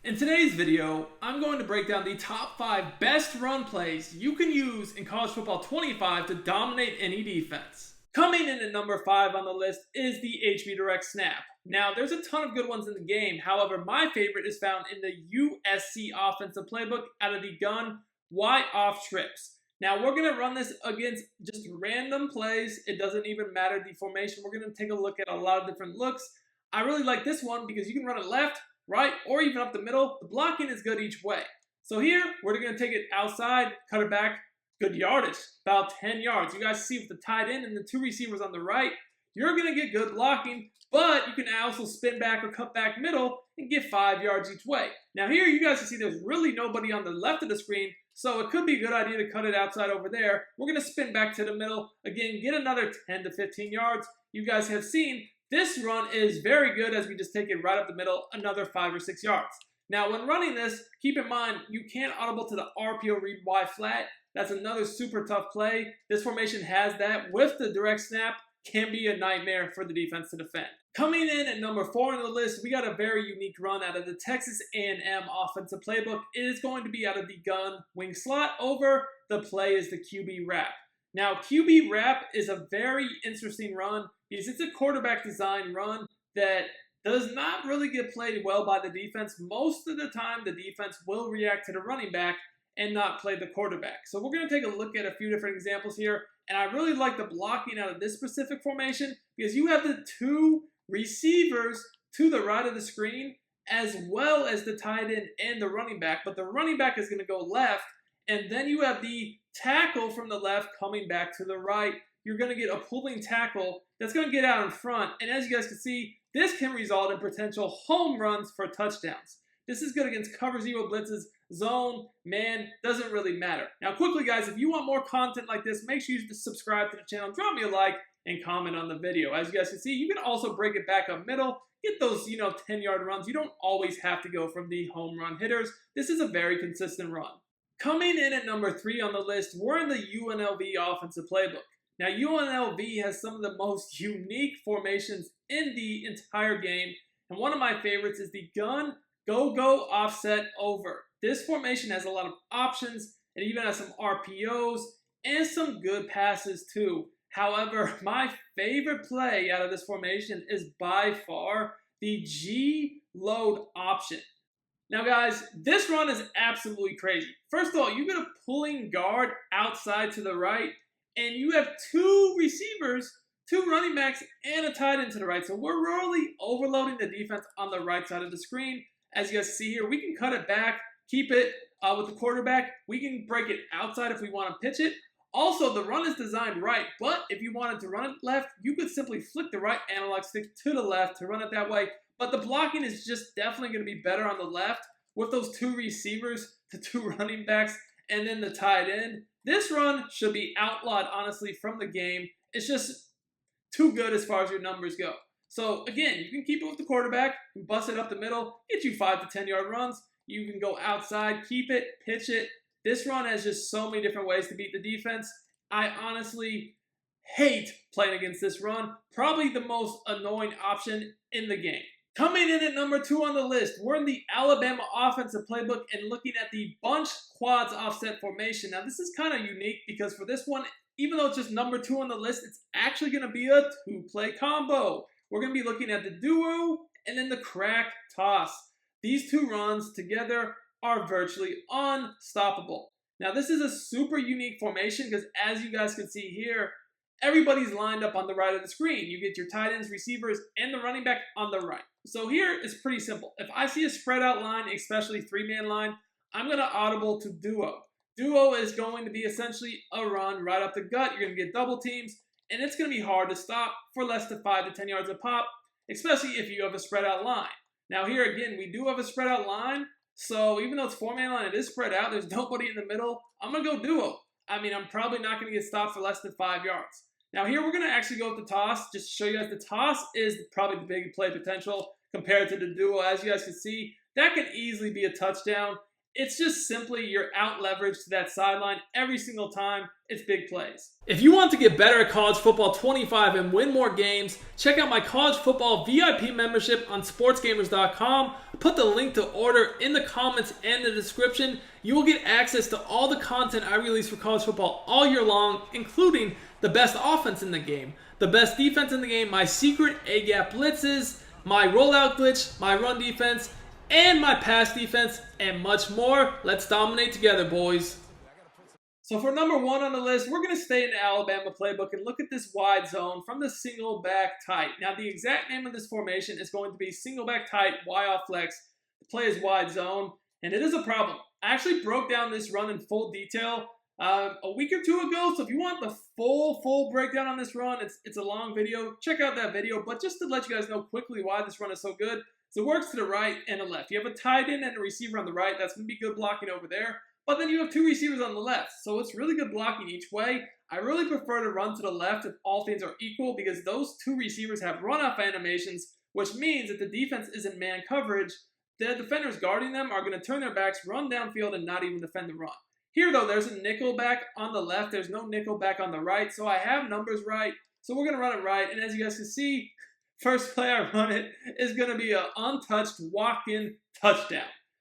In today's video, I'm going to break down the top 5 best run plays you can use in College Football 25 to dominate any defense. Coming in at number 5 on the list is the HB Direct Snap. Now, there's a ton of good ones in the game. However, my favorite is found in the USC offensive playbook out of the gun Y off trips. Now, we're going to run this against just random plays. It doesn't even matter the formation. We're going to take a look at a lot of different looks. I really like this one because you can run it left, right, or even up the middle. The blocking is good each way. So here, we're going to take it outside, cut it back, good yardage, about 10 yards. You guys see with the tight end and the 2 receivers on the right, you're going to get good blocking, but you can also spin back or cut back middle and get 5 yards each way. Now here, you guys can see there's really nobody on the left of the screen, so it could be a good idea to cut it outside over there. We're going to spin back to the middle. Again, get another 10 to 15 yards. You guys have seen this run is very good as we just take it right up the middle, another 5 or 6 yards. Now, when running this, keep in mind, you can't audible to the RPO read Y flat. That's another super tough play. This formation has that. With the direct snap, can be a nightmare for the defense to defend. Coming in at number 4 on the list, we got a very unique run out of the Texas A&M offensive playbook. It is going to be out of the gun wing slot over. The play is the QB wrap. Now, QB wrap is a very interesting run because it's a quarterback design run that does not really get played well by the defense. Most of the time, the defense will react to the running back and not play the quarterback. So we're going to take a look at a few different examples here. And I really like the blocking out of this specific formation because you have the 2 receivers to the right of the screen as well as the tight end and the running back. But the running back is going to go left. And then you have the tackle from the left coming back to the right. You're going to get a pulling tackle that's going to get out in front. And as you guys can see, this can result in potential home runs for touchdowns. This is good against cover 0 blitzes, zone, man, doesn't really matter. Now quickly guys, if you want more content like this, make sure you subscribe to the channel, drop me a like, and comment on the video. As you guys can see, you can also break it back up middle, get those 10-yard runs. You don't always have to go from the home run hitters. This is a very consistent run. Coming in at number 3 on the list, we're in the UNLV offensive playbook. Now UNLV has some of the most unique formations in the entire game, and one of my favorites is the gun go offset over. This formation has a lot of options. It even has some RPOs and some good passes too. However, my favorite play out of this formation is by far the G load option. Now guys, this run is absolutely crazy. First of all, you get a pulling guard outside to the right, and you have 2 receivers, 2 running backs, and a tight end to the right. So we're really overloading the defense on the right side of the screen. As you guys see here, we can cut it back, keep it with the quarterback. We can break it outside if we want to pitch it. Also, the run is designed right, but if you wanted to run it left, you could simply flick the right analog stick to the left to run it that way. But the blocking is just definitely going to be better on the left with those 2 receivers, the 2 running backs, and then the tight end. This run should be outlawed, honestly, from the game. It's just too good as far as your numbers go. So again, you can keep it with the quarterback, bust it up the middle, get you 5 to 10-yard runs. You can go outside, keep it, pitch it. This run has just so many different ways to beat the defense. I honestly hate playing against this run. Probably the most annoying option in the game. Coming in at number 2 on the list, we're in the Alabama offensive playbook and looking at the bunch quads offset formation. Now this is kind of unique because for this one, even though it's just number 2 on the list, it's actually going to be a 2-play combo. We're going to be looking at the duo and then the crack toss. These 2 runs together are virtually unstoppable. Now this is a super unique formation because as you guys can see here, everybody's lined up on the right of the screen. You get your tight ends, receivers, and the running back on the right. So here it's pretty simple. If I see a spread out line, especially 3-man line, I'm going to audible to duo. Duo is going to be essentially a run right up the gut. You're going to get double teams, and it's going to be hard to stop for less than 5 to 10 yards a pop, especially if you have a spread out line. Now here again, we do have a spread out line, so even though it's 4-man line, it is spread out. There's nobody in the middle. I'm going to go duo. I mean, I'm probably not going to get stopped for less than 5 yards. Now here we're going to actually go with the toss, just to show you guys the toss is probably the big play potential compared to the duo. As you guys can see, that can easily be a touchdown. It's just simply you're out leveraged to that sideline every single time. It's big plays. If you want to get better at college football 25 and win more games, check out my college football VIP membership on sportsgamerz.com. Put the link to order in the comments and the description. You will get access to all the content I release for college football all year long, including the best offense in the game, the best defense in the game, my secret A-gap blitzes, my rollout glitch, my run defense, and my pass defense, and much more. Let's dominate together, boys. So for number 1 on the list, we're going to stay in the Alabama playbook and look at this wide zone from the single back tight. Now, the exact name of this formation is going to be single back tight, Y off flex. The play is wide zone, and it is a problem. I actually broke down this run in full detail a week or two ago, so if you want the full breakdown on this run, it's a long video. Check out that video, but just to let you guys know quickly why this run is so good, so it works to the right and the left. You have a tight end and a receiver on the right. That's going to be good blocking over there. But then you have 2 receivers on the left, so it's really good blocking each way. I really prefer to run to the left if all things are equal because those 2 receivers have run-off animations, which means that the defense isn't man coverage. The defenders guarding them are going to turn their backs, run downfield, and not even defend the run. Here, though, there's a nickel back on the left. There's no nickel back on the right, so I have numbers right. So we're going to run it right, and as you guys can see, first play I run it is going to be an untouched walk-in touchdown.